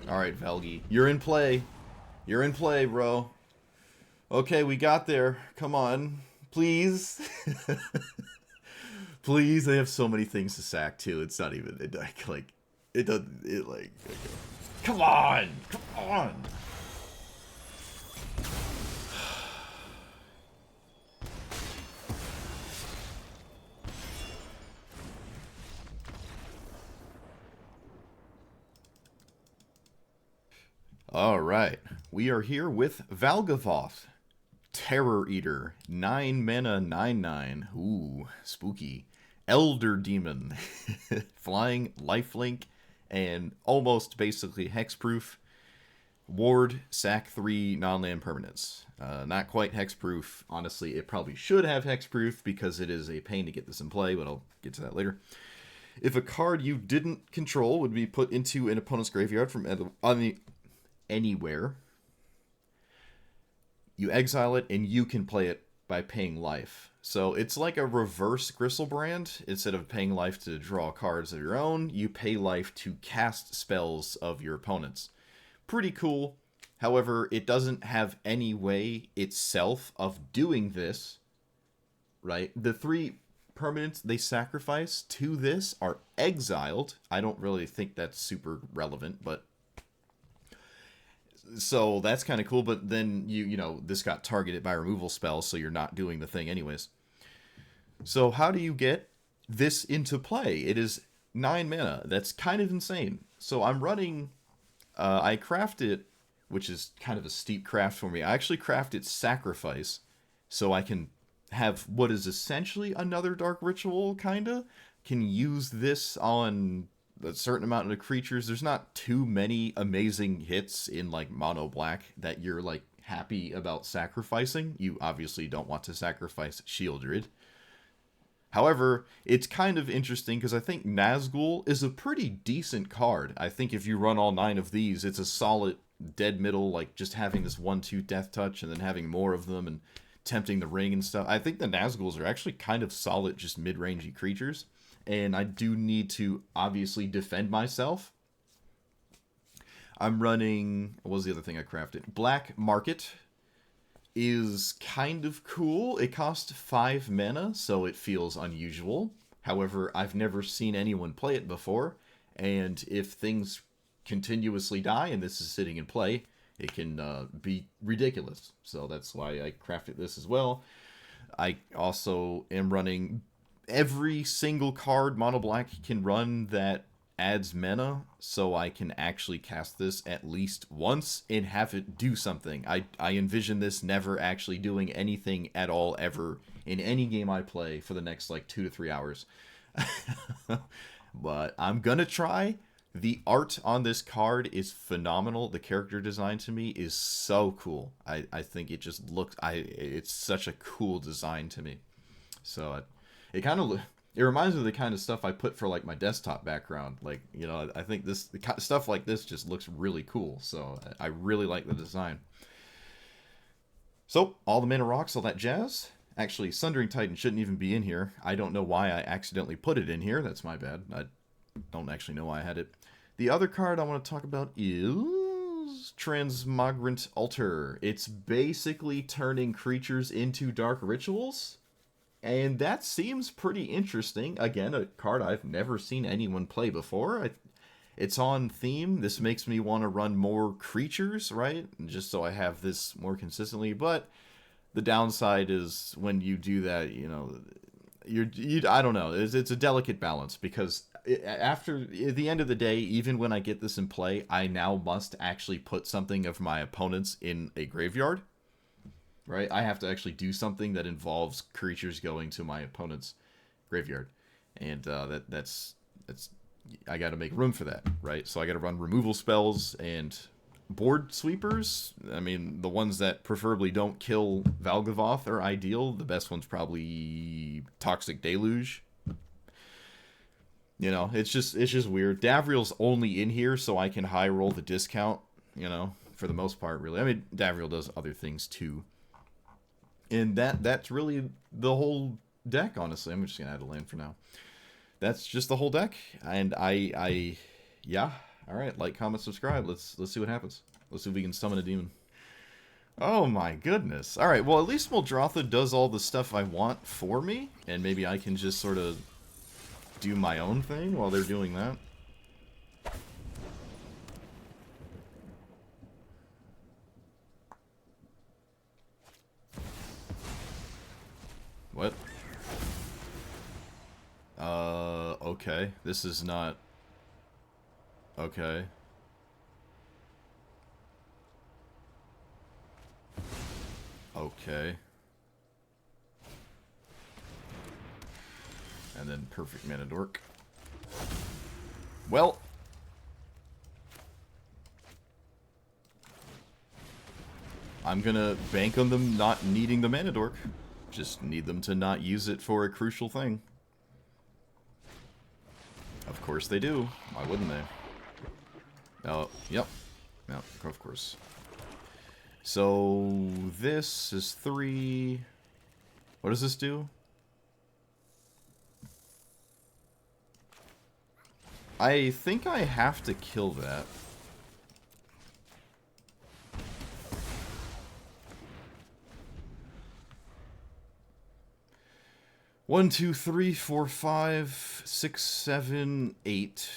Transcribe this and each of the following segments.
Alright, Velgi. You're in play. You're in play, bro. Okay, we got there. Come on. Please. Please. They have so many things to sack, too. It's not even... It doesn't... It, like... Okay. Come on! Come on! Alright. We are here with Valgavoth. Terror Eater, 9 mana, 9/9. Ooh, spooky. Elder Demon, flying, lifelink, and almost basically hexproof. Ward, sack 3 non-land permanents. Not quite hexproof. Honestly, it probably should have hexproof because it is a pain to get this in play, but I'll get to that later. If a card you didn't control would be put into an opponent's graveyard from anywhere, you exile it, and you can play it by paying life. So it's like a reverse Gristlebrand. Instead of paying life to draw cards of your own, you pay life to cast spells of your opponents. Pretty cool. However, it doesn't have any way itself of doing this, right? The 3 permanents they sacrifice to this are exiled. I don't really think that's super relevant, but... So that's kind of cool, but then, you know, this got targeted by removal spells, so you're not doing the thing anyways. So how do you get this into play? It is 9 mana. That's kind of insane. So I'm running... I crafted, which is kind of a steep craft for me. I actually crafted Sacrifice, so I can have what is essentially another Dark Ritual, kinda. Can use this on a certain amount of creatures. There's not too many amazing hits in like mono black that you're like happy about sacrificing. You obviously don't want to sacrifice Shieldred. However, it's kind of interesting because I think Nazgul is a pretty decent card. I think if you run all 9 of these, it's a solid dead middle, like just having this 1/2 death touch and then having more of them and tempting the ring and stuff. I think the Nazguls are actually kind of solid, just mid-rangey creatures. And I do need to obviously defend myself. I'm running... What was the other thing I crafted? Black Market is kind of cool. It costs 5 mana, so it feels unusual. However, I've never seen anyone play it before. And if things continuously die and this is sitting in play, it can be ridiculous. So that's why I crafted this as well. I also am running... Every single card Mono Black can run that adds mana, so I can actually cast this at least once and have it do something. I envision this never actually doing anything at all ever in any game I play for the next like 2 to 3 hours. But I'm gonna try. The art on this card is phenomenal. The character design to me is so cool. I think it just looks... It's such a cool design to me. So... It kind of... It reminds me of the kind of stuff I put for, like, my desktop background. Like, you know, I think this... Stuff like this just looks really cool. So, I really like the design. So, all the mana rocks, all that jazz. Actually, Sundering Titan shouldn't even be in here. I don't know why I accidentally put it in here. That's my bad. I don't actually know why I had it. The other card I want to talk about is... Transmogrant Altar. It's basically turning creatures into Dark Rituals... And that seems pretty interesting. Again, a card I've never seen anyone play before. It's on theme. This makes me want to run more creatures, right? Just so I have this more consistently. But the downside is when you do that, you know, I don't know. It's a delicate balance because at the end of the day, even when I get this in play, I now must actually put something of my opponents in a graveyard. Right, I have to actually do something that involves creatures going to my opponent's graveyard, and that's I got to make room for that, right? So I got to run removal spells and board sweepers. I mean, the ones that preferably don't kill Valgavoth are ideal. The best one's probably Toxic Deluge. You know, it's just weird. Davriel's only in here so I can high roll the discount. You know, for the most part, really. I mean, Davriel does other things too. And that's really the whole deck, honestly. I'm just going to add a land for now. That's just the whole deck. And yeah, Alright, like, comment, subscribe. Let's see what happens. Let's see if we can summon a demon. Oh my goodness. Alright, well at least Muldrotha does all the stuff I want for me, and maybe I can just sort of do my own thing while they're doing that. What? Okay. This is not... Okay. Okay. And then perfect mana dork. Well... I'm gonna bank on them not needing the mana dork. Just need them to not use it for a crucial thing. Of course they do. Why wouldn't they? Oh, yep. Yep, of course. So, this is 3... What does this do? I think I have to kill that. One, two, three, four, 5, 6, 7, 8.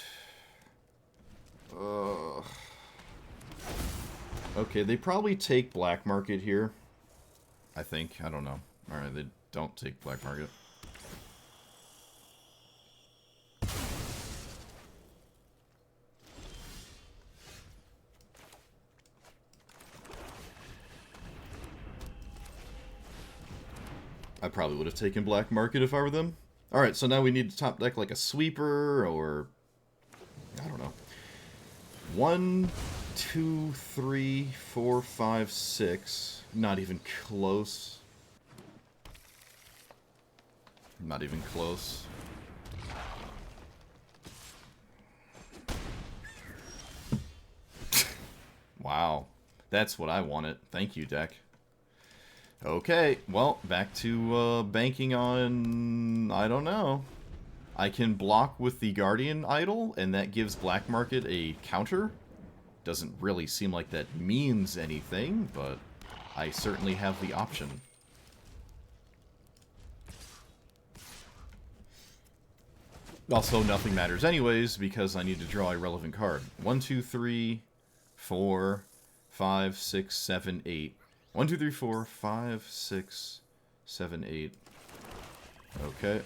Okay, they probably take black market here. I think. I don't know. Alright, they don't take black market. I probably would have taken black market if I were them. Alright, so now we need to top deck like a sweeper or... I don't know. 1, 2, 3, 4, 5, 6. Not even close. Not even close. Wow. That's what I wanted. Thank you, deck. Okay, well, back to banking on... I don't know. I can block with the Guardian Idol, and that gives black market a counter. Doesn't really seem like that means anything, but I certainly have the option. Also, nothing matters anyways, because I need to draw a relevant card. 1, 2, 3, 4, 5, 6, 7, 8. 1, 2, 3, 4, 5, 6, 7, 8. Okay.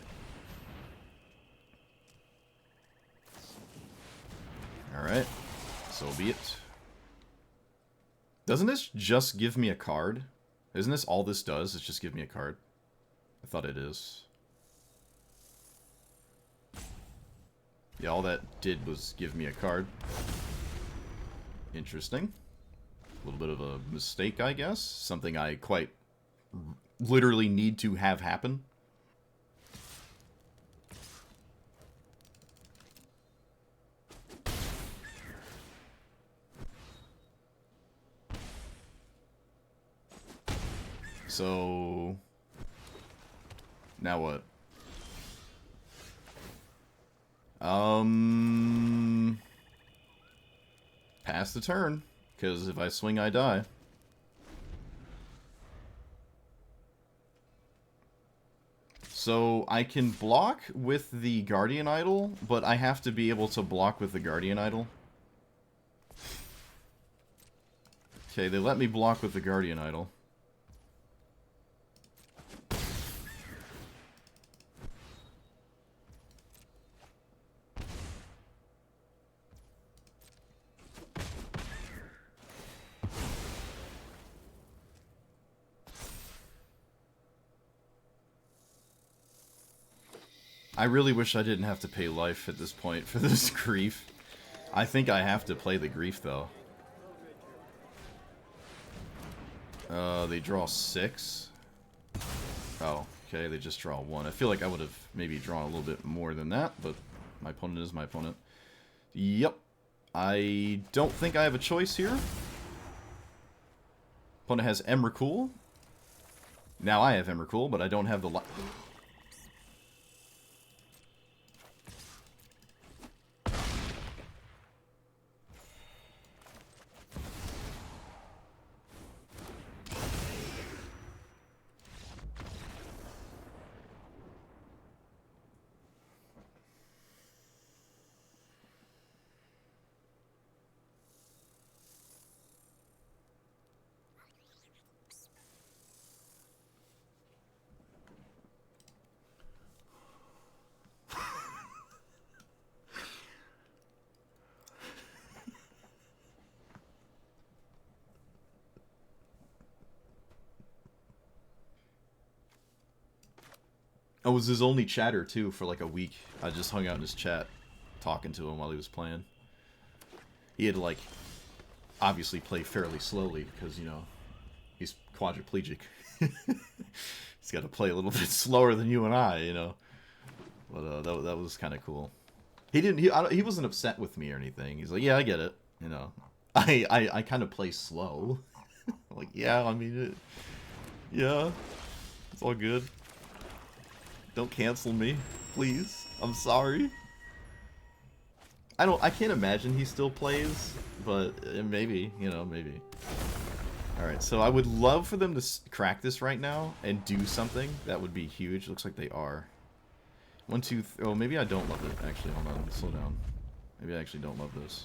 Alright. So be it. Doesn't this just give me a card? Isn't this all this does? It's just give me a card. I thought it is. Yeah, all that did was give me a card. Interesting. A little bit of a mistake, I guess. Something I quite literally need to have happen. So... now what? Pass the turn. Because if I swing, I die. So I can block with the Guardian Idol, but I have to be able to block with the Guardian Idol. Okay, they let me block with the Guardian Idol. I really wish I didn't have to pay life at this point for this grief. I think I have to play the grief, though. They draw 6. Oh, okay, they just draw 1. I feel like I would have maybe drawn a little bit more than that, but my opponent is my opponent. Yep. I don't think I have a choice here. Opponent has Emrakul. Now I have Emrakul, but I don't have the... I was his only chatter, too, for like a week. I just hung out in his chat, talking to him while he was playing. He had to, like, obviously play fairly slowly, because, you know, he's quadriplegic. He's got to play a little bit slower than you and I, you know. But that was kind of cool. He wasn't upset with me or anything. He's like, yeah, I get it, you know. I kind of play slow. Like, yeah, I mean, yeah, it's all good. Don't cancel me, please. I'm sorry. I can't imagine he still plays, but maybe, you know, maybe. Alright, so I would love for them to crack this right now and do something. That would be huge. Looks like they are. 1, 2, oh, maybe I don't love it. Actually, hold on. Slow down. Maybe I actually don't love this.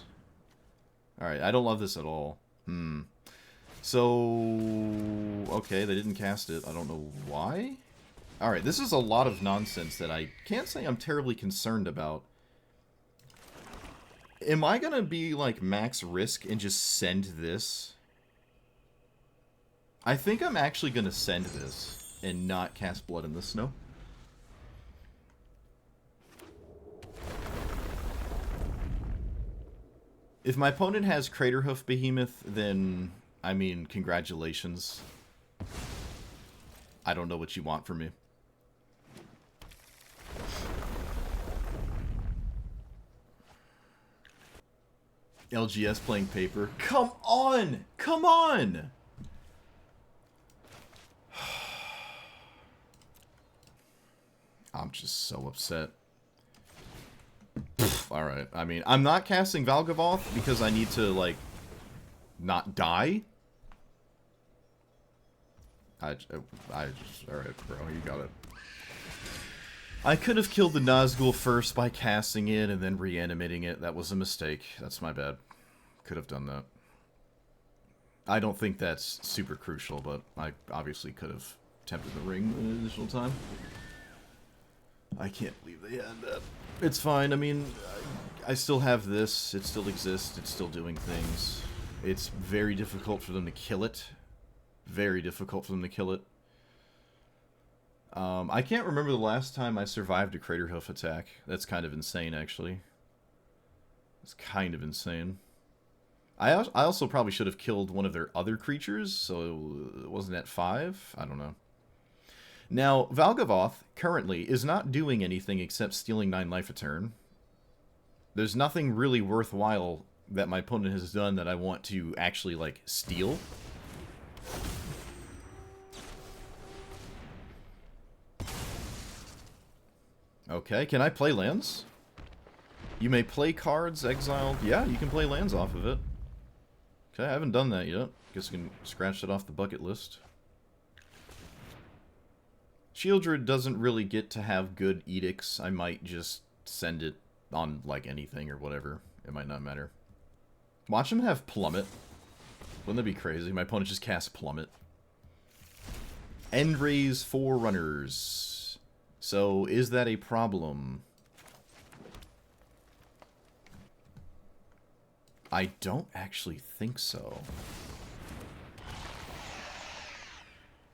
Alright, I don't love this at all. So, okay, they didn't cast it. I don't know why. Alright, this is a lot of nonsense that I can't say I'm terribly concerned about. Am I gonna be, like, max risk and just send this? I think I'm actually gonna send this and not cast Blood in the Snow. If my opponent has Craterhoof Behemoth, then, I mean, congratulations. I don't know what you want from me. LGS playing paper. Come on! Come on! I'm just so upset. Alright, I mean, I'm not casting Valgavoth because I need to, like, not die. Alright, bro, you got it. I could have killed the Nazgul first by casting it and then reanimating it. That was a mistake. That's my bad. Could have done that. I don't think that's super crucial, but I obviously could have tempted the ring an additional time. I can't believe they had that. It's fine. I mean, I still have this. It still exists. It's still doing things. It's very difficult for them to kill it. Very difficult for them to kill it. I can't remember the last time I survived a Craterhoof attack. That's kind of insane, actually. It's kind of insane. I also probably should have killed one of their other creatures, so it wasn't at 5? I don't know. Now, Valgavoth, currently, is not doing anything except stealing 9 life a turn. There's nothing really worthwhile that my opponent has done that I want to actually, like, steal. Okay, can I play lands? You may play cards, exiled. Yeah, you can play lands off of it. Okay, I haven't done that yet. Guess I can scratch it off the bucket list. Shieldred doesn't really get to have good edicts. I might just send it on, like, anything or whatever. It might not matter. Watch him have Plummet. Wouldn't that be crazy? My opponent just casts Plummet. Endray's Forerunners. So, is that a problem? I don't actually think so.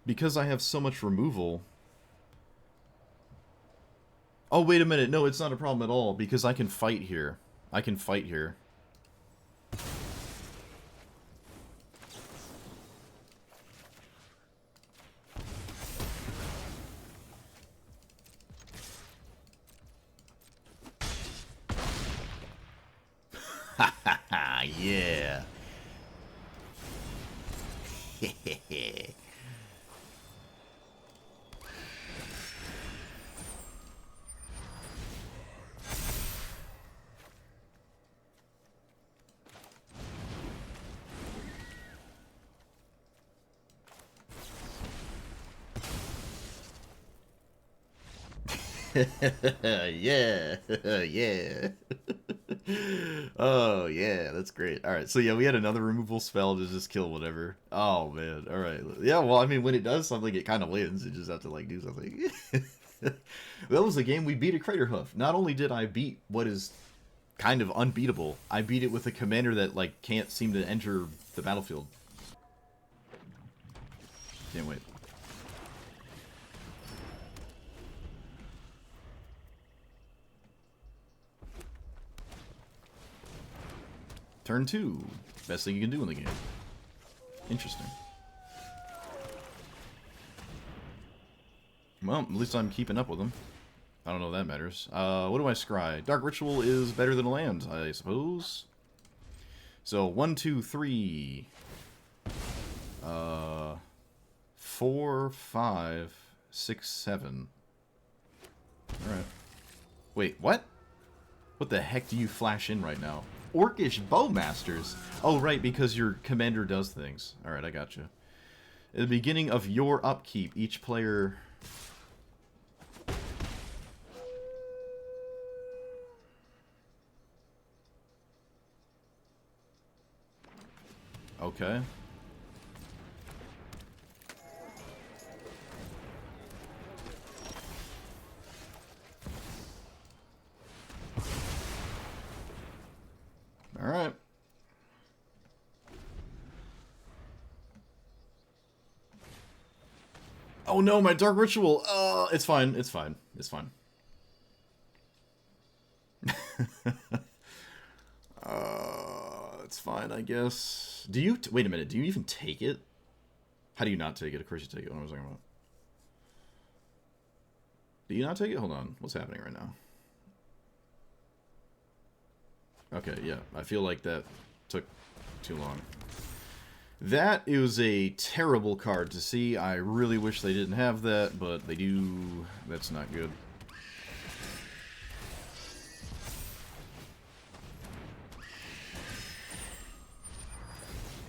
Because I have so much removal... Oh, wait a minute. No, it's not a problem at all, because I can fight here. I can fight here. Ha ha ha, yeah. Hehehe. Yeah, yeah. Oh, yeah, that's great. Alright, so yeah, we had another removal spell to just kill whatever. Oh, man, alright. Yeah, well, I mean, when it does something, it kind of wins. You just have to, like, do something. That was a game we beat a Craterhoof. Not only did I beat what is kind of unbeatable, I beat it with a commander that, like, can't seem to enter the battlefield. Can't wait. Turn 2. Best thing you can do in the game. Interesting. Well, at least I'm keeping up with them. I don't know if that matters. What do I scry? Dark Ritual is better than a land, I suppose. So, 1, 2, 3... 4, 5, 6, 7. Alright. Wait, what? What the heck do you flash in right now? Orcish Bowmasters! Oh, right, because your commander does things. Alright, I got you. At the beginning of your upkeep, each player... Okay. Alright. Oh no, my Dark Ritual! It's fine, it's fine, it's fine. It's fine, I guess. Do you... wait a minute, do you even take it? How do you not take it? Of course you take it. What was I talking about? Do you not take it? Hold on. What's happening right now? Okay, yeah. I feel like that took too long. That is a terrible card to see. I really wish they didn't have that, but they do. That's not good.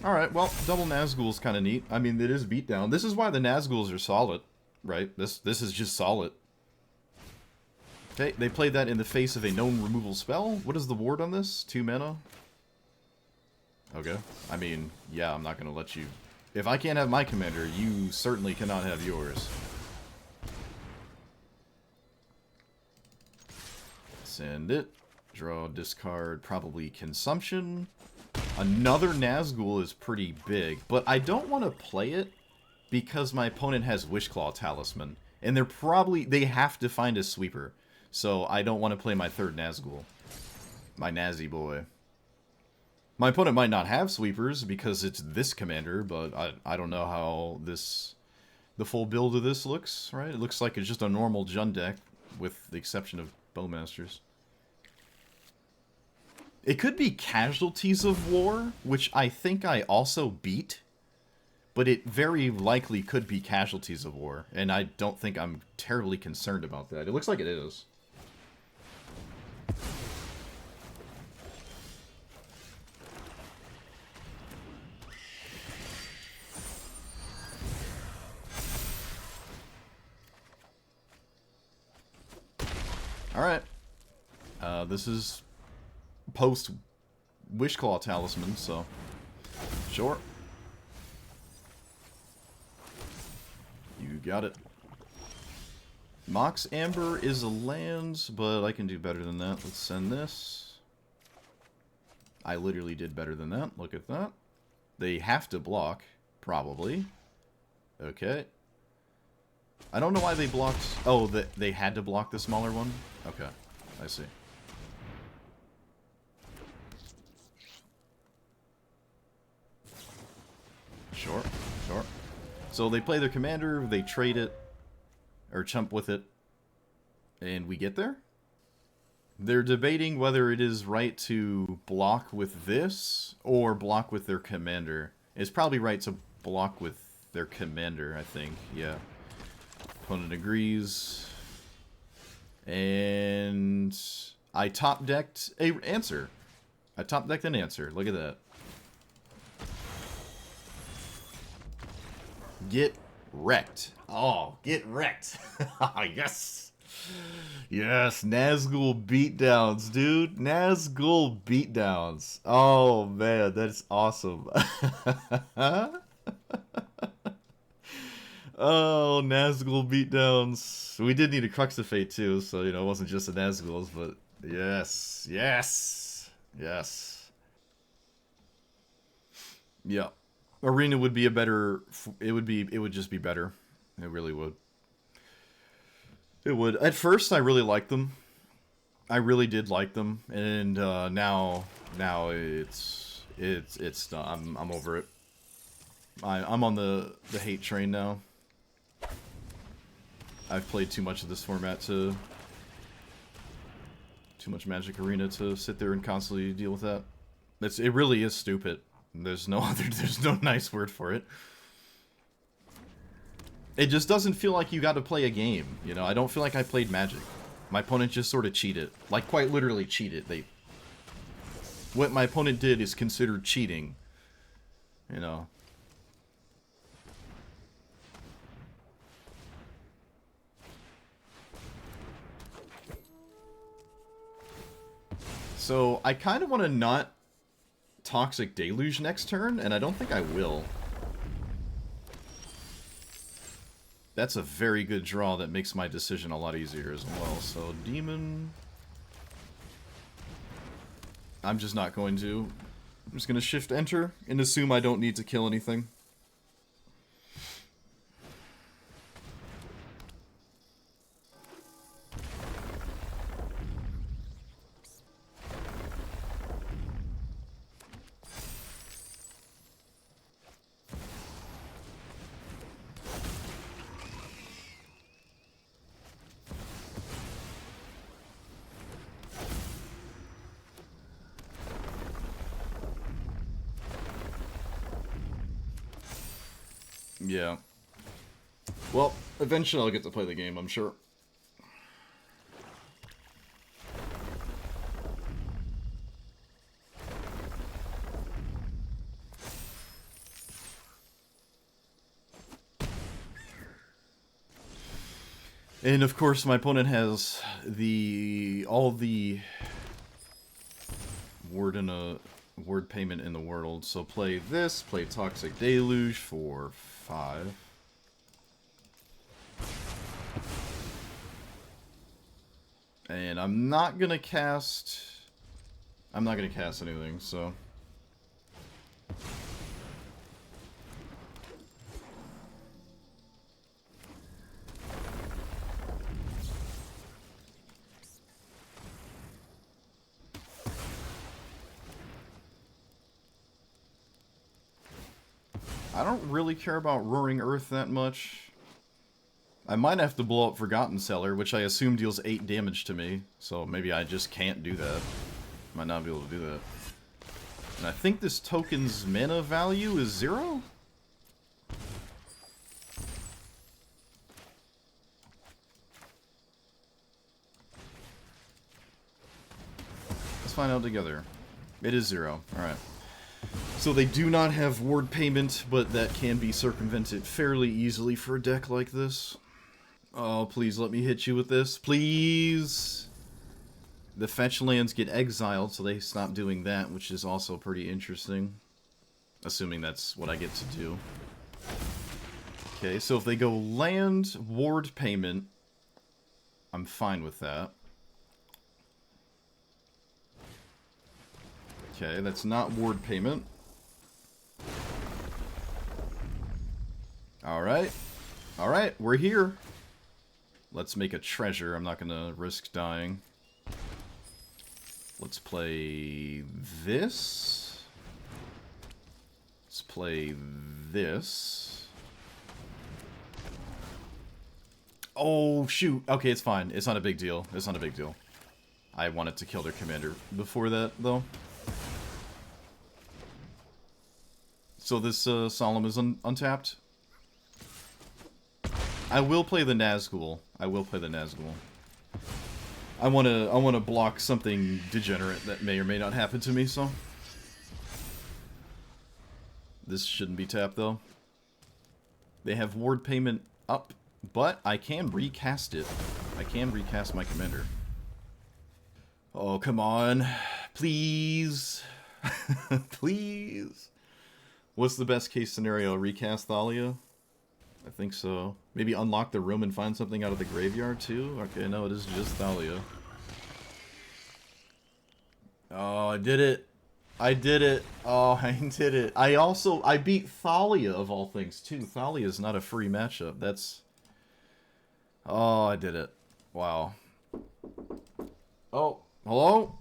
Alright, well, double Nazgul's kind of neat. I mean, it is beatdown. This is why the Nazguls are solid, right? This is just solid. Okay, they played that in the face of a known removal spell. What is the ward on this? 2 mana? Okay. I mean, yeah, I'm not going to let you... if I can't have my commander, you certainly cannot have yours. Send it. Draw, discard, probably consumption. Another Nazgul is pretty big, but I don't want to play it because my opponent has Wishclaw Talisman. And they have to find a sweeper. So I don't want to play my third Nazgul. My Nazi boy. My opponent might not have sweepers because it's this commander, but I don't know how the full build of this looks, right? It looks like it's just a normal Jund deck, with the exception of Bowmasters. It could be Casualties of War, which I think I also beat. But it very likely could be Casualties of War, and I don't think I'm terribly concerned about that. It looks like it is. Alright. This is post Wishclaw Talisman, so sure. You got it. Mox Amber is a land, but I can do better than that. Let's send this. I literally did better than that. Look at that. They have to block, probably. Okay. I don't know why they blocked... oh, they had to block the smaller one? Okay, I see. Sure, sure. So they play their commander, they trade it, or chump with it, and we get there? They're debating whether it is right to block with this, or block with their commander. It's probably right to block with their commander, I think, yeah. Opponent agrees. And I top-decked an answer. I top-decked an answer. Look at that. Get wrecked. Oh, get wrecked. Yes. Yes, Nazgul beatdowns, dude. Nazgul beatdowns. Oh, man, that's awesome. Oh, Nazgul beatdowns. We did need a Crux of Fate, too, so, you know, it wasn't just the Nazguls, but yes. Yes. Yes. Yeah. Arena would be a better... it would just be better. It really would. It would. At first, I really liked them. I really did like them, and now it's... It's I'm over it. I'm on the hate train now. I've played too much of this format to too much Magic Arena to sit there and constantly deal with that. It really is stupid. There's no nice word for it. It just doesn't feel like you got to play a game, you know? I don't feel like I played Magic. My opponent just sort of cheated. Like, quite literally cheated. What my opponent did is considered cheating. You know? So, I kind of want to not Toxic Deluge next turn, and I don't think I will. That's a very good draw that makes my decision a lot easier as well. So, Demon... I'm just not going to. I'm just going to shift enter and assume I don't need to kill anything. Yeah. Well, eventually I'll get to play the game, I'm sure. And of course my opponent has all the word payment in the world. So play this, play Toxic Deluge for 5. And I'm not gonna cast anything, so I don't really care about Roaring Earth that much. I might have to blow up Forgotten Cellar, which I assume deals 8 damage to me, so maybe I just can't do that. Might not be able to do that. And I think this token's mana value is 0? Let's find out together. It is 0. Alright. So they do not have ward payment, but that can be circumvented fairly easily for a deck like this. Oh, please let me hit you with this. Please! The fetch lands get exiled, so they stop doing that, which is also pretty interesting. Assuming that's what I get to do. Okay, so if they go land, ward payment, I'm fine with that. Okay, that's not ward payment. Alright. Alright, we're here. Let's make a treasure. I'm not gonna risk dying. Let's play this. Let's play this. Oh, shoot. Okay, it's fine. It's not a big deal. It's not a big deal. I wanted to kill their commander before that, though. So this Solemn is untapped. I will play the Nazgul. I will play the Nazgul. I wanna block something degenerate that may or may not happen to me, so. This shouldn't be tapped, though. They have ward payment up, but I can recast it. I can recast my commander. Oh, come on. Please. Please. What's the best case scenario? Recast Thalia? I think so. Maybe unlock the room and find something out of the graveyard, too? Okay, no, it is just Thalia. Oh, I did it. I did it. Oh, I did it. I beat Thalia, of all things, too. Thalia is not a free matchup. That's... Oh, I did it. Wow. Oh, hello?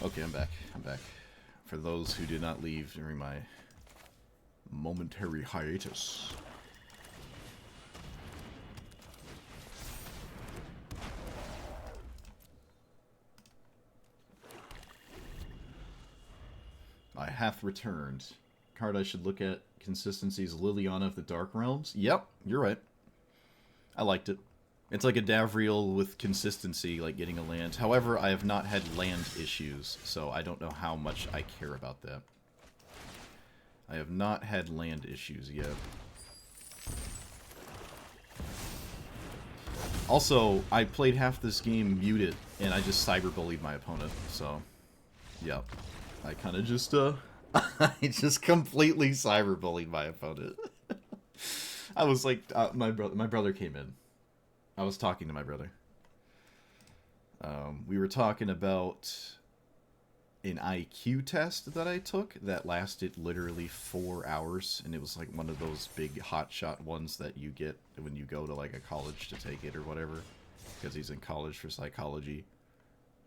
Okay, I'm back. I'm back. For those who did not leave during my momentary hiatus. I hath returned. Card I should look at. Consistencies Liliana of the Dark Realms. Yep, you're right. I liked it. It's like a Davriel with consistency, like getting a land. However, I have not had land issues, so I don't know how much I care about that. I have not had land issues yet. Also, I played half this game muted, and I just cyberbullied my opponent, so... Yep. I kind of just, I just completely cyberbullied my opponent. I was like, my brother came in. I was talking to my brother. We were talking about an IQ test that I took that lasted literally 4 hours, and it was like one of those big hotshot ones that you get when you go to like a college to take it or whatever, because he's in college for psychology,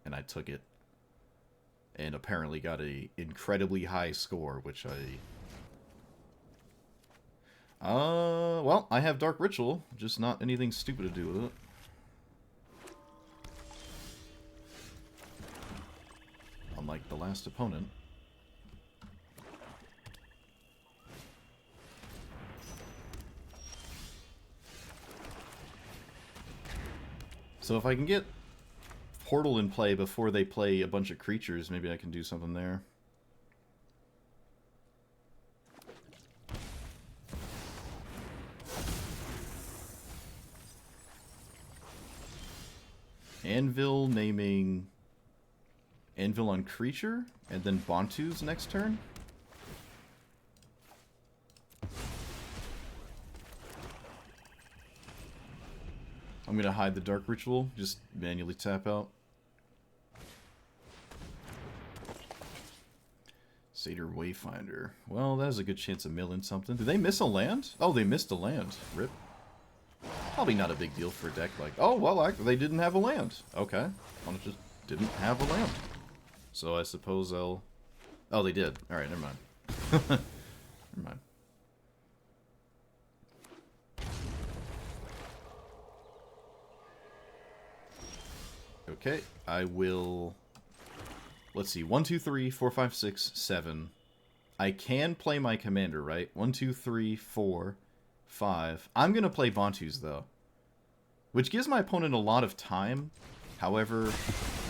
and I took it. And apparently got a incredibly high score, which well, I have Dark Ritual, just not anything stupid to do with it. Unlike the last opponent. So if I can get Portal in play before they play a bunch of creatures, maybe I can do something there. Anvil naming Anvil on creature, and then Bantu's next turn. I'm going to hide the Dark Ritual, just manually tap out. Satyr Wayfinder. Well, that has a good chance of milling something. Did they miss a land? Oh, they missed a land. Rip. Probably not a big deal for a deck like... Oh, well, they didn't have a land. Okay. Well, just didn't have a land. So I suppose I'll... Oh, they did. Alright, never mind. Never mind. Okay, I will... Let's see, 1, 2, 3, 4, 5, 6, 7. I can play my commander, right? 1, 2, 3, 4, 5. I'm going to play Bantus, though. Which gives my opponent a lot of time. However,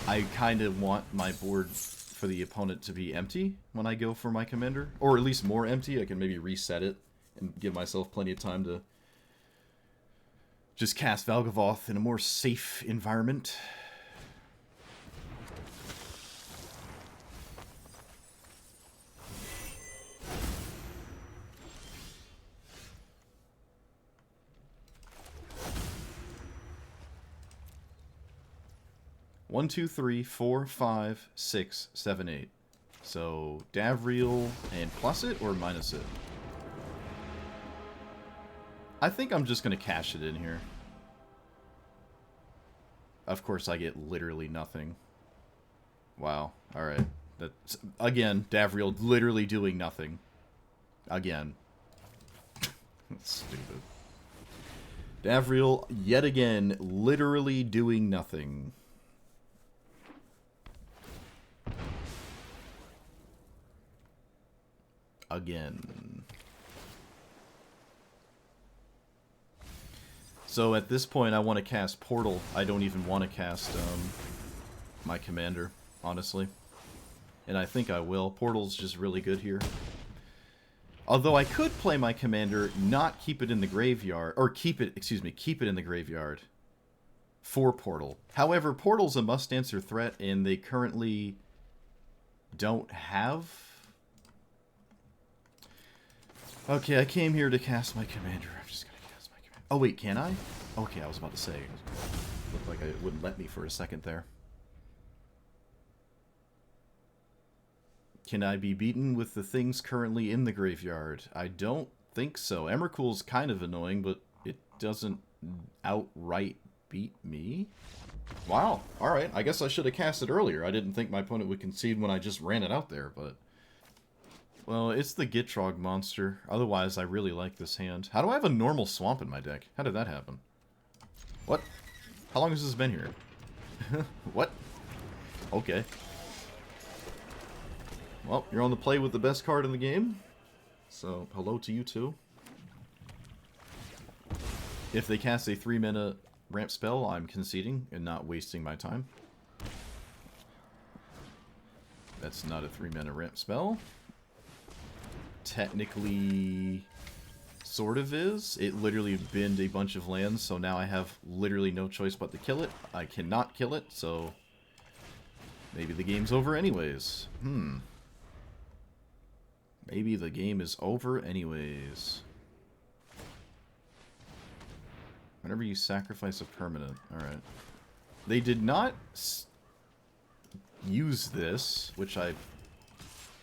I kind of want my board for the opponent to be empty when I go for my commander. Or at least more empty. I can maybe reset it and give myself plenty of time to just cast Valgavoth in a more safe environment. One, two, three, four, 5, 6, 7, 8. So Davriel and plus it or minus it? I think I'm just going to cash it in here. Of course, I get literally nothing. Wow. Alright. That's, again, Davriel literally doing nothing. Again. That's stupid. Davriel, yet again, literally doing nothing. Again. So at this point I want to cast Portal. I don't even want to cast my commander, honestly. And I think I will. Portal's just really good here. Although I could play my commander, not keep it in the graveyard, or keep it in the graveyard for Portal. However, Portal's a must-answer threat, and they currently don't have... Okay, I came here to cast my commander. I'm just gonna cast my commander. Oh wait, can I? Okay, I was about to say. Looked like it wouldn't let me for a second there. Can I be beaten with the things currently in the graveyard? I don't think so. Emrakul's kind of annoying, but it doesn't outright beat me. Wow. Alright, I guess I should have cast it earlier. I didn't think my opponent would concede when I just ran it out there, but... Well, it's the Gitrog monster. Otherwise, I really like this hand. How do I have a normal swamp in my deck? How did that happen? What? How long has this been here? What? Okay. Well, you're on the play with the best card in the game. So, hello to you too. If they cast a 3-mana ramp spell, I'm conceding and not wasting my time. That's not a 3-mana ramp spell. Technically, sort of is. It literally binned a bunch of lands, so now I have literally no choice but to kill it. I cannot kill it, so maybe the game's over anyways. Maybe the game is over anyways. Whenever you sacrifice a permanent. Alright. They did not use this, which I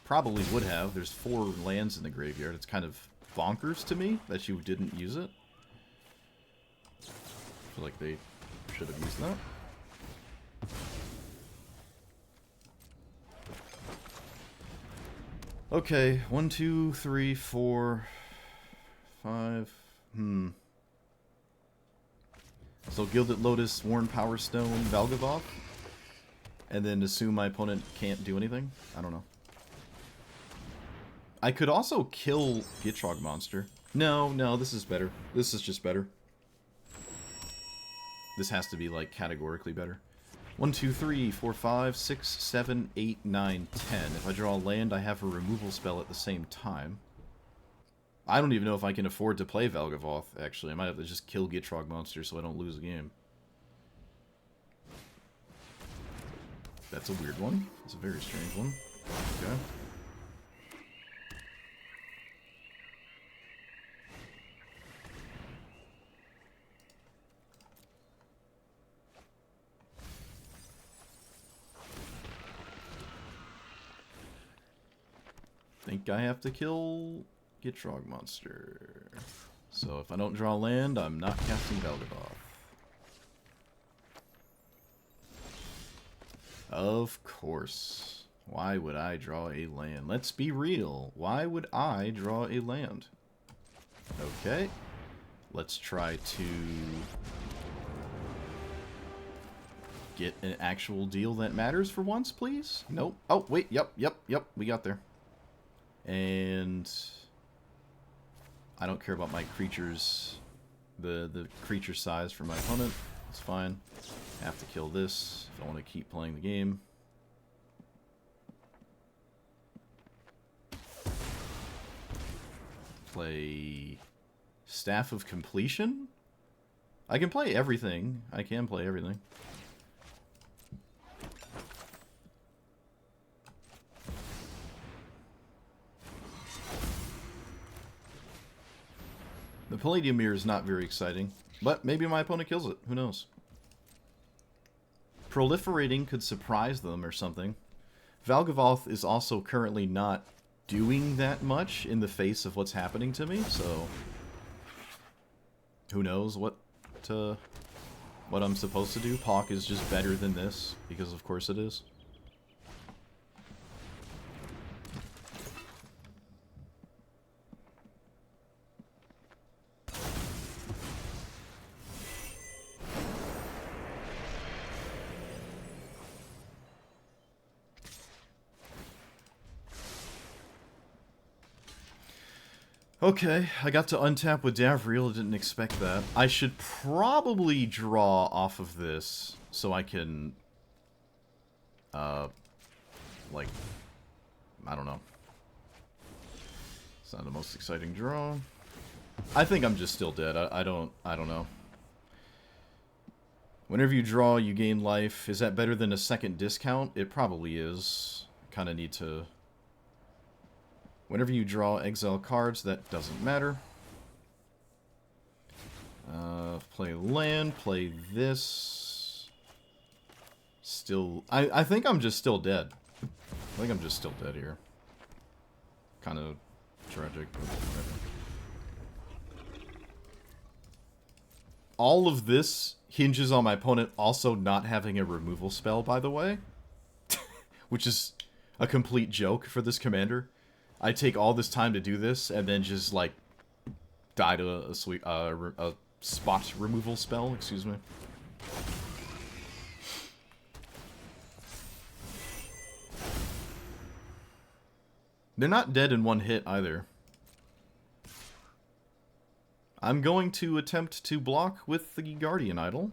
probably would have. There's 4 lands in the graveyard. It's kind of bonkers to me that you didn't use it. I feel like they should have used that. Okay, 1, 2, 3, 4, 5. So Gilded Lotus, Worn Power Stone, Valgavoth, and then assume my opponent can't do anything? I don't know. I could also kill Gitrog Monster. No, this is better. This is just better. This has to be, like, categorically better. 1, 2, 3, 4, 5, 6, 7, 8, 9, 10. If I draw a land, I have a removal spell at the same time. I don't even know if I can afford to play Valgavoth, actually. I might have to just kill Gitrog Monster so I don't lose the game. That's a weird one. It's a very strange one. Okay. Think I have to kill Gitrog Monster. So if I don't draw land, I'm not casting Valgavoth. Of course. Why would I draw a land? Let's be real. Why would I draw a land? Okay. Let's try to get an actual deal that matters for once, please. Nope. Oh, wait. Yep. We got there. And I don't care about my creatures, the creature size for my opponent. It's fine. I have to kill this if I want to keep playing the game. Play Staff of Completion? I can play everything. I can play everything. The Palladium Mirror is not very exciting, but maybe my opponent kills it. Who knows? Proliferating could surprise them or something. Valgavoth is also currently not doing that much in the face of what's happening to me, so who knows what I'm supposed to do. Pawk is just better than this, because of course it is. Okay, I got to untap with Davriel, didn't expect that. I should probably draw off of this so I can, like, I don't know. It's not the most exciting draw. I think I'm just still dead. I don't know. Whenever you draw, you gain life. Is that better than a second discount? It probably is. Kind of need to... Whenever you draw exile cards, that doesn't matter. Play land, play this. Still, I think I'm just still dead. I think I'm just still dead here. Kind of tragic, but whatever. all of this hinges on my opponent also not having a removal spell, by the way. Which is a complete joke for this commander. I take all this time to do this, and then just, like, die to a spot removal spell, excuse me. They're not dead in one hit, either. I'm going to attempt to block with the Guardian Idol,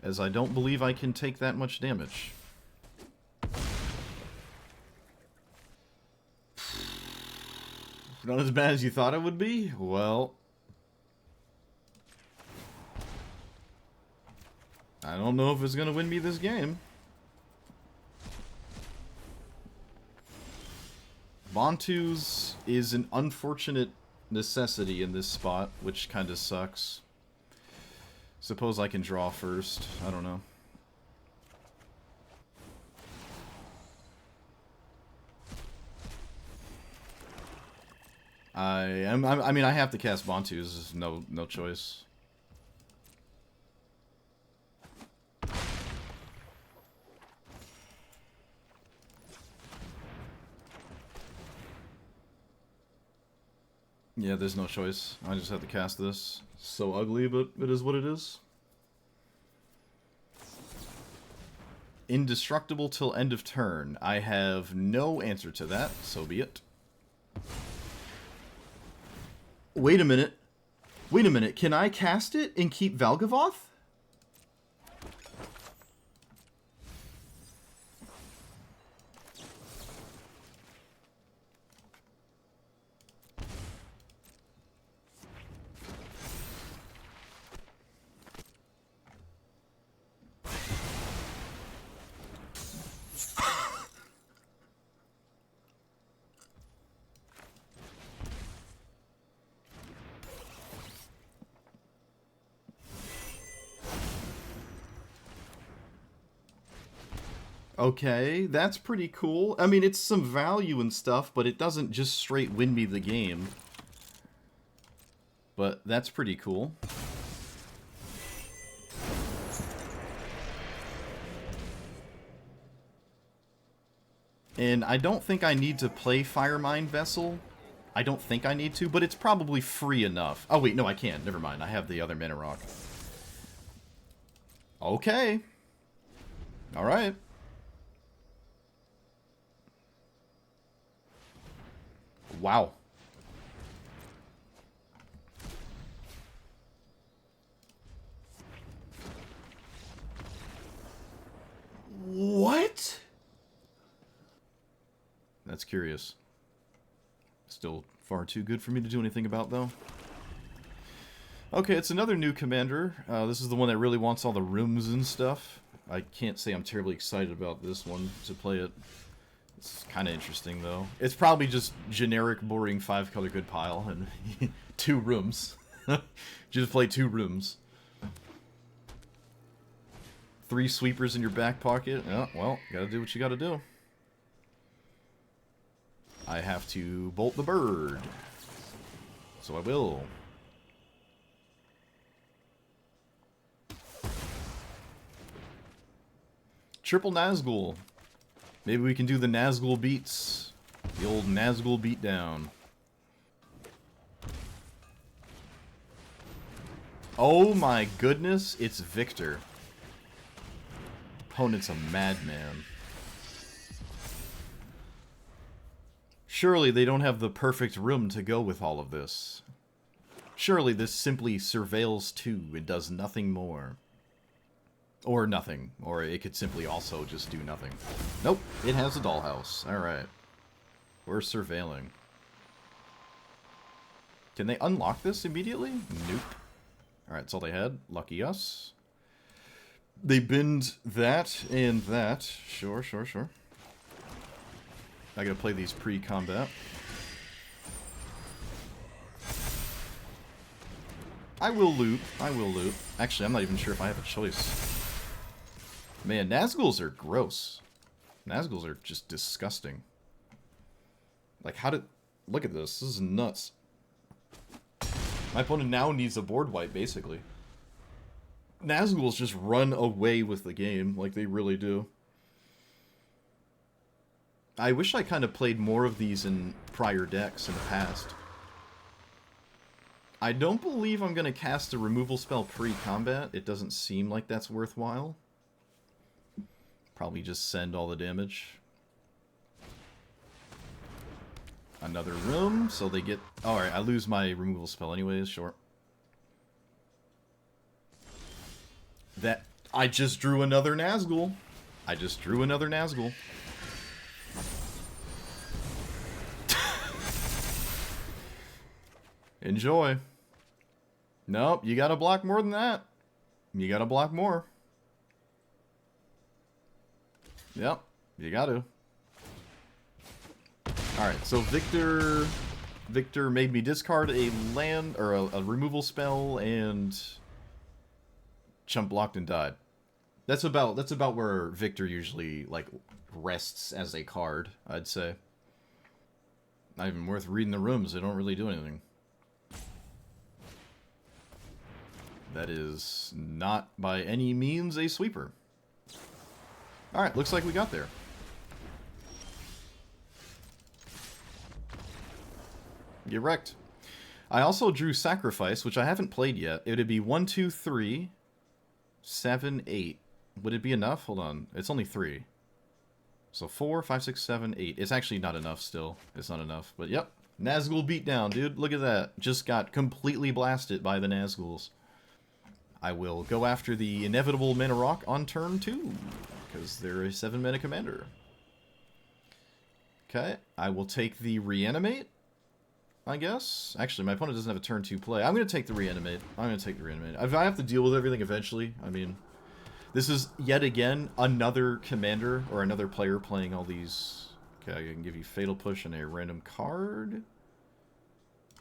as I don't believe I can take that much damage. Not as bad as you thought it would be? Well, I don't know if it's going to win me this game. Bontu's is an unfortunate necessity in this spot, which kind of sucks. Suppose I can draw first. I don't know. I mean, I have to cast Bontu's. There's no choice. Yeah, there's no choice. I just have to cast this. So ugly, but it is what it is. Indestructible till end of turn. I have no answer to that, so be it. Wait a minute. Wait a minute. Can I cast it and keep Valgavoth? Okay, that's pretty cool. I mean, it's some value and stuff, but it doesn't just straight win me the game. But that's pretty cool. And I don't think I need to play Firemind Vessel. I don't think I need to, but it's probably free enough. Oh, wait, no, I can't. Never mind. I have the other Mana Rock. Okay. Alright. Wow. What? That's curious. Still far too good for me to do anything about, though. Okay, it's another new commander. This is the one that really wants all the rooms and stuff. I can't say I'm terribly excited about this one to play it. It's kind of interesting, though. It's probably just generic, boring 5-color good pile and 2 rooms. Just play 2 rooms. 3 sweepers in your back pocket. Oh, well, gotta do what you gotta do. I have to bolt the bird. So I will. Triple Nazgul. Maybe we can do the Nazgul beats. The old Nazgul beatdown. Oh my goodness, it's Victor. Opponent's a madman. Surely they don't have the perfect room to go with all of this. Surely this simply surveils 2 and does nothing more. Or nothing. Or it could simply also just do nothing. Nope, it has a dollhouse. Alright. We're surveilling. Can they unlock this immediately? Nope. Alright, that's all they had. Lucky us. They binned that and that. Sure, sure, sure. I gotta play these pre-combat. I will loot. I will loot. Actually, I'm not even sure if I have a choice. Man, Nazguls are gross. Nazguls are just disgusting. Like, how did... Look at this. This is nuts. My opponent now needs a board wipe, basically. Nazguls just run away with the game, like they really do. I wish I kind of played more of these in prior decks in the past. I don't believe I'm going to cast a removal spell pre-combat. It doesn't seem like that's worthwhile. Probably just send all the damage. Another room, so they get... Alright, I lose my removal spell anyways, sure. That... I just drew another Nazgul. I just drew another Nazgul. Enjoy. Nope, you gotta block more than that. You gotta block more. Yep, you gotta. Alright, so Victor made me discard a land, or a removal spell, and chump blocked and died. That's about where Victor usually, like, rests as a card, I'd say. Not even worth reading the rooms, they don't really do anything. That is not by any means a sweeper. Alright, looks like we got there. Get wrecked. I also drew Sacrifice, which I haven't played yet. It would be 1, 2, 3, 7, 8. Would it be enough? Hold on. It's only 3. So 4, 5, 6, 7, 8. It's actually not enough still. It's not enough. But yep. Nazgul beatdown, dude. Look at that. Just got completely blasted by the Nazguls. I will go after the inevitable Mana Rock on turn 2, because they're a 7-mana commander. Okay, I will take the Reanimate, I guess. Actually, my opponent doesn't have a turn 2 play. I'm going to take the Reanimate. If I have to deal with everything eventually, I mean, this is, yet again, another commander, or another player playing all these. Okay, I can give you Fatal Push and a random card.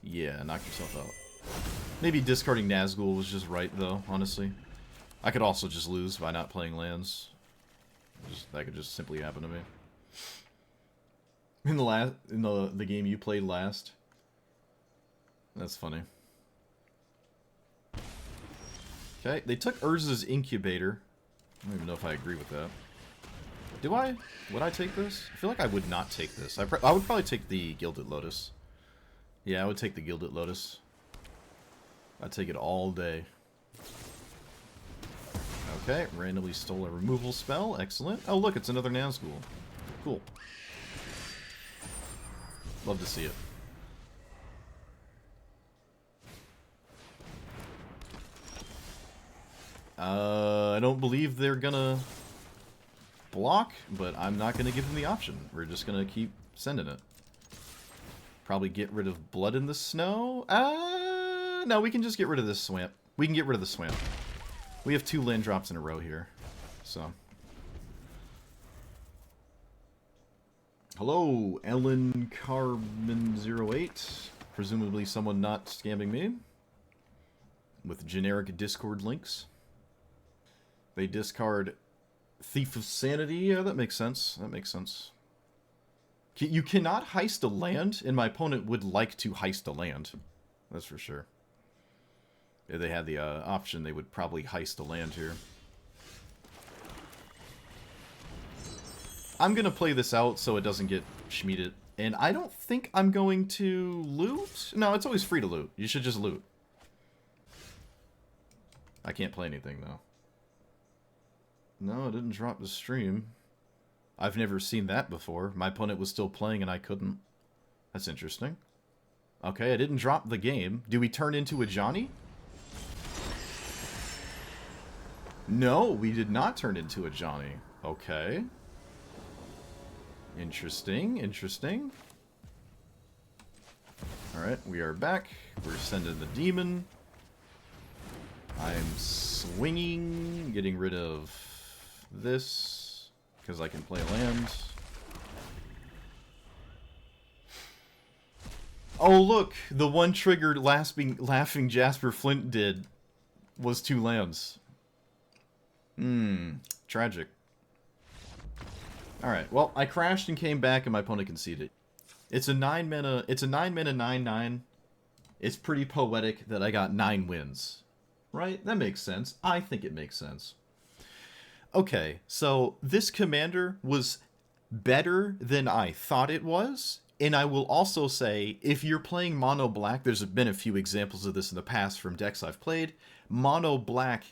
Yeah, knock yourself out. Maybe discarding Nazgul was just right, though, honestly. I could also just lose by not playing lands. That could just simply happen to me. In the game you played last. That's funny. Okay, they took Urza's Incubator. I don't even know if I agree with that. Do I? Would I take this? I feel like I would not take this. I would probably take the Gilded Lotus. Yeah, I would take the Gilded Lotus. I'd take it all day. Okay, randomly stole a removal spell. Excellent. Oh, look, it's another Nazgul. Cool. Love to see it. I don't believe they're gonna block, but I'm not gonna give them the option. We're just gonna keep sending it. Probably get rid of Blood in the Snow. No, we can just get rid of this Swamp. We can get rid of the Swamp. We have 2 land drops in a row here, so. Hello, Ellen Carmen08. Presumably someone not scamming me. With generic Discord links. They discard Thief of Sanity. Yeah, that makes sense. That makes sense. You cannot heist a land, and my opponent would like to heist a land. That's for sure. If they had the option, they would probably heist a land here. I'm going to play this out so it doesn't get schmeeded. And I don't think I'm going to loot. No, it's always free to loot. You should just loot. I can't play anything, though. No, it didn't drop the stream. I've never seen that before. My opponent was still playing and I couldn't. That's interesting. Okay, I didn't drop the game. Do we turn into a Johnny? No, we did not turn into a Johnny. Okay. Interesting, interesting. Alright, we are back. We're sending the demon. I'm swinging, getting rid of this, because I can play land. Oh look, the one trigger laughing Jasper Flint did was 2 lands. Tragic. Alright, well, I crashed and came back and my opponent conceded. It's a 9 mana 9/9. It's pretty poetic that I got 9 wins. Right? That makes sense. I think it makes sense. Okay, so this commander was better than I thought it was. And I will also say, if you're playing mono black, there's been a few examples of this in the past from decks I've played. Mono black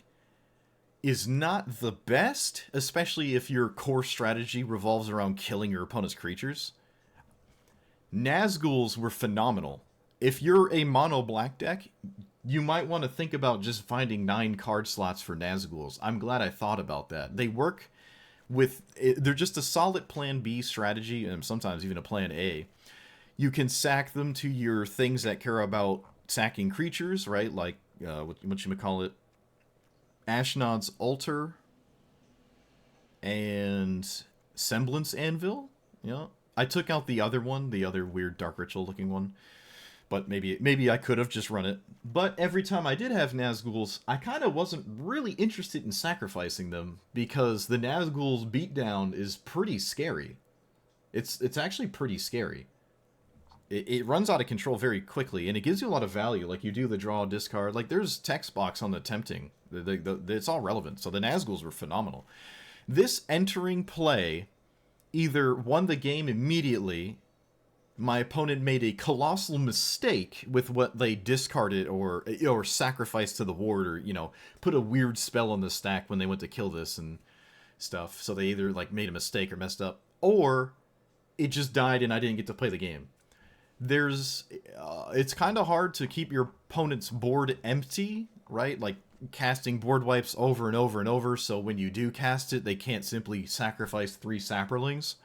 is not the best, especially if your core strategy revolves around killing your opponent's creatures. Nazguls were phenomenal. If you're a mono black deck, you might want to think about just finding 9 card slots for Nazguls. I'm glad I thought about that. They work with... They're just a solid plan B strategy, and sometimes even a plan A. You can sack them to your things that care about sacking creatures, right? Like, whatchamacallit? Ashnod's Altar and Semblance Anvil. Yeah. I took out the other one, the other weird Dark Ritual looking one. But maybe I could have just run it. But every time I did have Nazguls, I kind of wasn't really interested in sacrificing them, because the Nazgul's beatdown is pretty scary. It's actually pretty scary. It runs out of control very quickly, and it gives you a lot of value. Like, you do the draw, discard. Like, there's text box on the tempting. It's all relevant. So the Nazguls were phenomenal. This entering play either won the game immediately... My opponent made a colossal mistake with what they discarded or sacrificed to the ward, or, put a weird spell on the stack when they went to kill this and stuff. So they either, like, made a mistake or messed up, or it just died and I didn't get to play the game. It's kind of hard to keep your opponent's board empty, right? Like, casting board wipes over and over and over, so when you do cast it, they can't simply sacrifice 3 saprolings.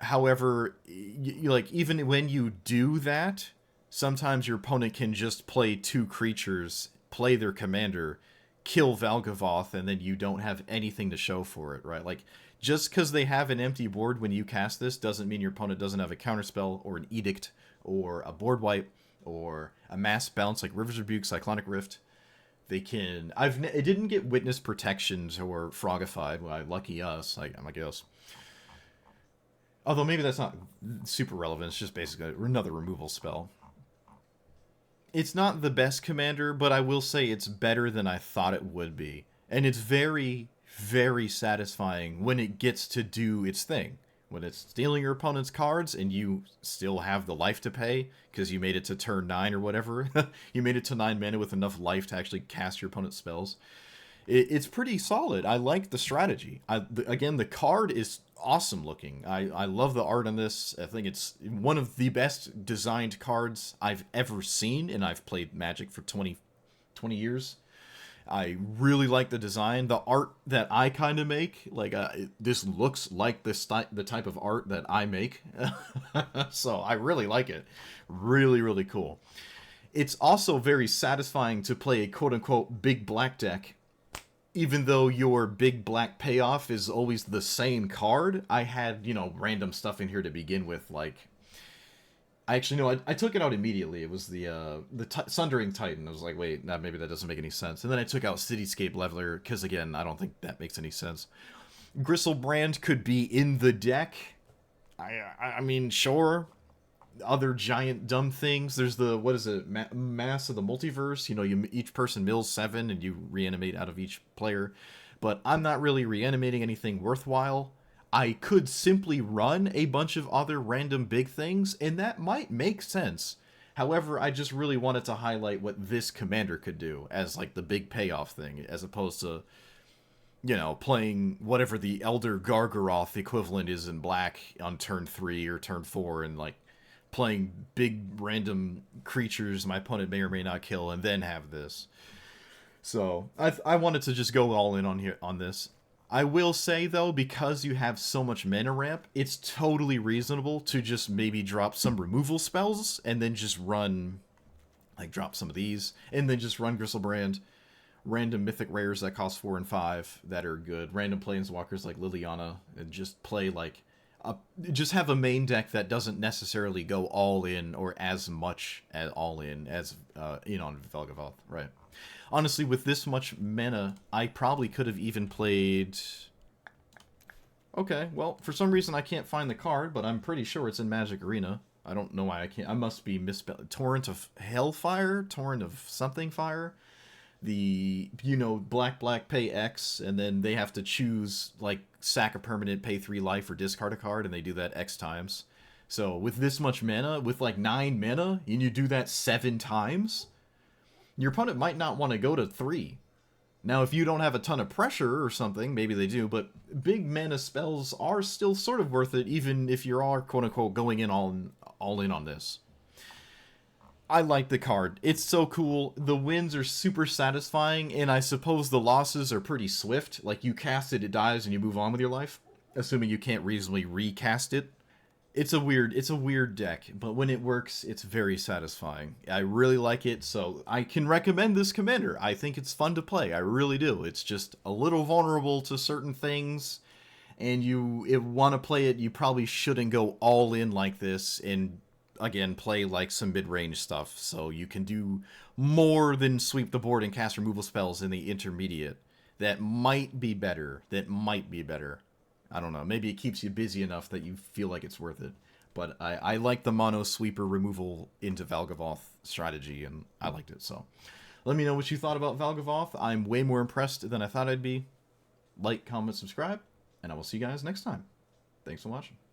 However, even when you do that, sometimes your opponent can just play 2 creatures, play their commander, kill Valgavoth, and then you don't have anything to show for it, right? Like, just because they have an empty board when you cast this doesn't mean your opponent doesn't have a counterspell, or an edict, or a board wipe, or a mass bounce like River's Rebuke, Cyclonic Rift. They can... It didn't get Witness Protections or Frogified. Well, lucky us, I guess. Although maybe that's not super relevant. It's just basically another removal spell. It's not the best commander, but I will say it's better than I thought it would be. And it's very, very satisfying when it gets to do its thing. When it's stealing your opponent's cards and you still have the life to pay because you made it to turn 9 or whatever. You made it to 9 mana with enough life to actually cast your opponent's spells. It's pretty solid. I like the strategy. Again, the card is awesome looking. I love the art on this. I think it's one of the best designed cards I've ever seen, and I've played Magic for 20 years. I really like the design. The art that I kind of make, like, this looks like the type of art that I make. So I really like it. Really, really cool. It's also very satisfying to play a quote-unquote big black deck. Even though your big black payoff is always the same card, I had, random stuff in here to begin with, like... I took it out immediately. It was the Sundering Titan. I was like, wait, maybe that doesn't make any sense. And then I took out Cityscape Leveler, because, again, I don't think that makes any sense. Gristlebrand could be in the deck. I mean, sure. Other giant dumb things. There's the, what is it, Mass of the Multiverse. Each person mills 7 and you reanimate out of each player. But I'm not really reanimating anything worthwhile. I could simply run a bunch of other random big things, and that might make sense. However, I just really wanted to highlight what this commander could do as, like, the big payoff thing, as opposed to, playing whatever the Elder Gargaroth equivalent is in black on turn 3 or turn 4, and, like, playing big random creatures my opponent may or may not kill, and then have this. So I wanted to just go all in on this. I will say, though, because you have so much mana ramp, it's totally reasonable to just maybe drop some removal spells and then just run, like, drop some of these and then just run Gristlebrand, random mythic rares that cost 4 and 5 that are good, random planeswalkers like Liliana, and just play, like, just have a main deck that doesn't necessarily go all in or as much as all in as Iona and Valgavoth, right? Honestly, with this much mana, I probably could have even played... Okay, well, for some reason I can't find the card, but I'm pretty sure it's in Magic Arena. I don't know why I can't. I must be misspelled. Torrent of Hellfire? Torrent of something fire? The, you know, black, pay X, and then they have to choose, like, sack a permanent, pay 3 life, or discard a card, and they do that X times. So, with this much mana, with like 9 mana, and you do that 7 times, your opponent might not want to go to 3. Now, if you don't have a ton of pressure or something, maybe they do, but big mana spells are still sort of worth it, even if you are, quote-unquote, going in all in on this. I like the card. It's so cool. The wins are super satisfying, and I suppose the losses are pretty swift. Like, you cast it, it dies, and you move on with your life, assuming you can't reasonably recast it. It's a weird deck, but when it works, it's very satisfying. I really like it, so I can recommend this commander. I think it's fun to play. I really do. It's just a little vulnerable to certain things, and you want to play it, you probably shouldn't go all in like this and, again, play like some mid-range stuff, so you can do more than sweep the board and cast removal spells in the intermediate. That might be better. I don't know. Maybe it keeps you busy enough that you feel like it's worth it. But I like the mono sweeper removal into Valgavoth strategy, and I liked it. So let me know what you thought about Valgavoth. I'm way more impressed than I thought I'd be. Like, comment, subscribe, and I will see you guys next time. Thanks for watching.